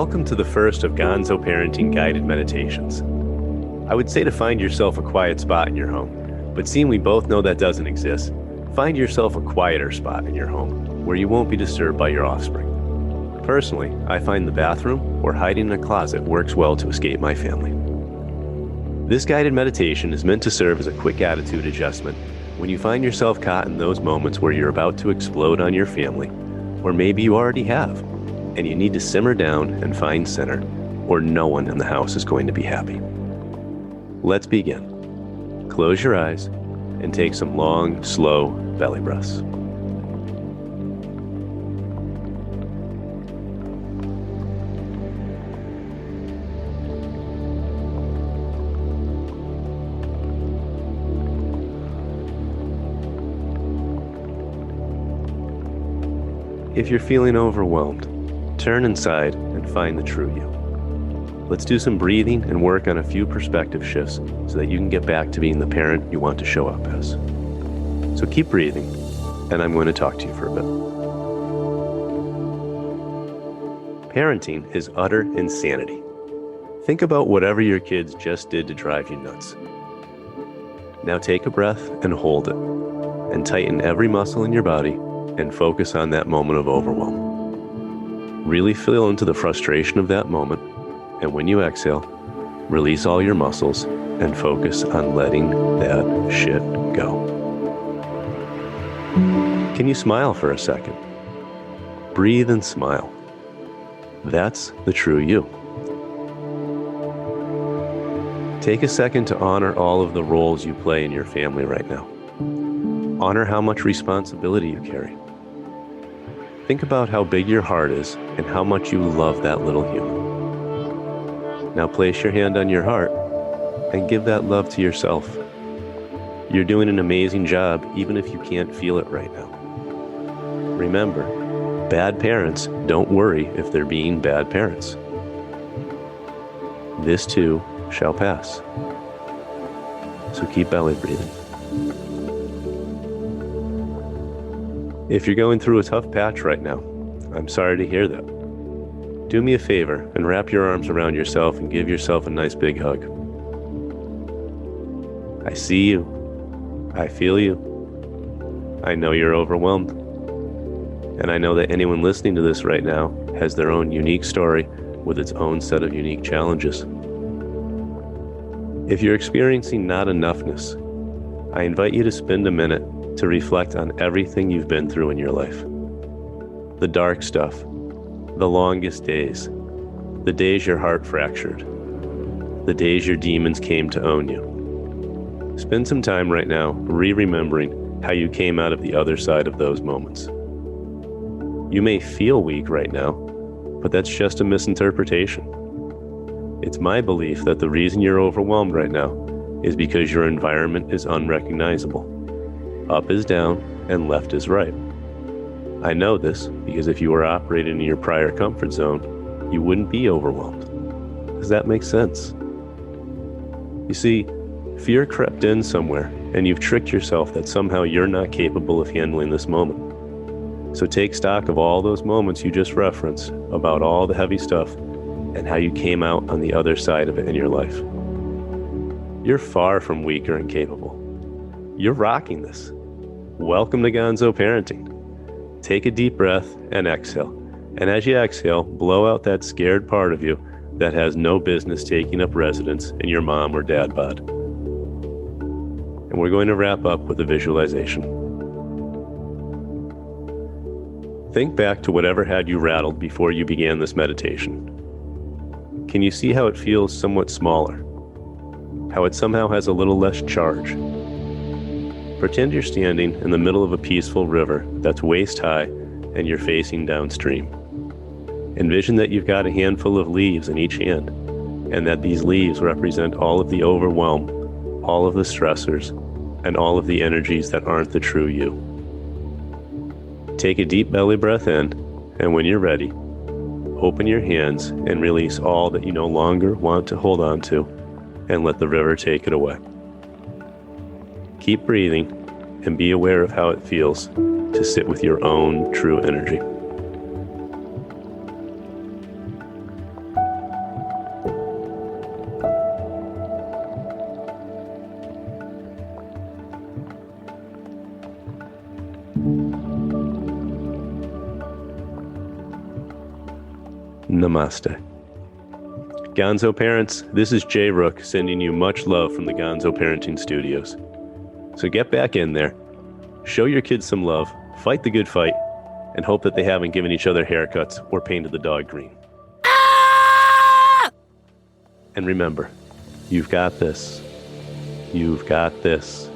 Welcome to the first of Gonzo Parenting guided meditations. I would say to find yourself a quiet spot in your home, but seeing we both know that doesn't exist, find yourself a quieter spot in your home where you won't be disturbed by your offspring. Personally, I find the bathroom or hiding in a closet works well to escape my family. This guided meditation is meant to serve as a quick attitude adjustment when you find yourself caught in those moments where you're about to explode on your family, or maybe you already have, and you need to simmer down and find center, or no one in the house is going to be happy. Let's begin. Close your eyes and take some long, slow belly breaths. If you're feeling overwhelmed, turn inside and find the true you. Let's do some breathing and work on a few perspective shifts so that you can get back to being the parent you want to show up as. So keep breathing, and I'm going to talk to you for a bit. Parenting is utter insanity. Think about whatever your kids just did to drive you nuts. Now take a breath and hold it, and tighten every muscle in your body and focus on that moment of overwhelm. Really feel into the frustration of that moment, and when you exhale, release all your muscles and focus on letting that shit go. Can you smile for a second? Breathe and smile. That's the true you. Take a second to honor all of the roles you play in your family right now. Honor how much responsibility you carry. Think about how big your heart is and how much you love that little human. Now place your hand on your heart and give that love to yourself. You're doing an amazing job even if you can't feel it right now. Remember, bad parents don't worry if they're being bad parents. This too shall pass. So keep belly breathing. If you're going through a tough patch right now, I'm sorry to hear that. Do me a favor and wrap your arms around yourself and give yourself a nice big hug. I see you. I feel you. I know you're overwhelmed. And I know that anyone listening to this right now has their own unique story with its own set of unique challenges. If you're experiencing not enoughness, I invite you to spend a minute to reflect on everything you've been through in your life. The dark stuff, the longest days, the days your heart fractured, the days your demons came to own you. Spend some time right now remembering how you came out of the other side of those moments. You may feel weak right now, but that's just a misinterpretation. It's my belief that the reason you're overwhelmed right now is because your environment is unrecognizable. Up is down and left is right. I know this because if you were operating in your prior comfort zone, you wouldn't be overwhelmed. Does that make sense? You see, fear crept in somewhere and you've tricked yourself that somehow you're not capable of handling this moment. So take stock of all those moments you just referenced about all the heavy stuff and how you came out on the other side of it in your life. You're far from weak or incapable. You're rocking this. Welcome to Gonzo Parenting. Take a deep breath and exhale. And as you exhale, blow out that scared part of you that has no business taking up residence in your mom or dad bod. And we're going to wrap up with a visualization. Think back to whatever had you rattled before you began this meditation. Can you see how it feels somewhat smaller? How it somehow has a little less charge? Pretend you're standing in the middle of a peaceful river that's waist high and you're facing downstream. Envision that you've got a handful of leaves in each hand and that these leaves represent all of the overwhelm, all of the stressors, and all of the energies that aren't the true you. Take a deep belly breath in, and when you're ready, open your hands and release all that you no longer want to hold on to and let the river take it away. Keep breathing and be aware of how it feels to sit with your own true energy. Namaste. Gonzo parents, this is Jay Rooke sending you much love from the Gonzo Parenting Studios. So get back in there, show your kids some love, fight the good fight, and hope that they haven't given each other haircuts or painted the dog green. And remember, you've got this. You've got this.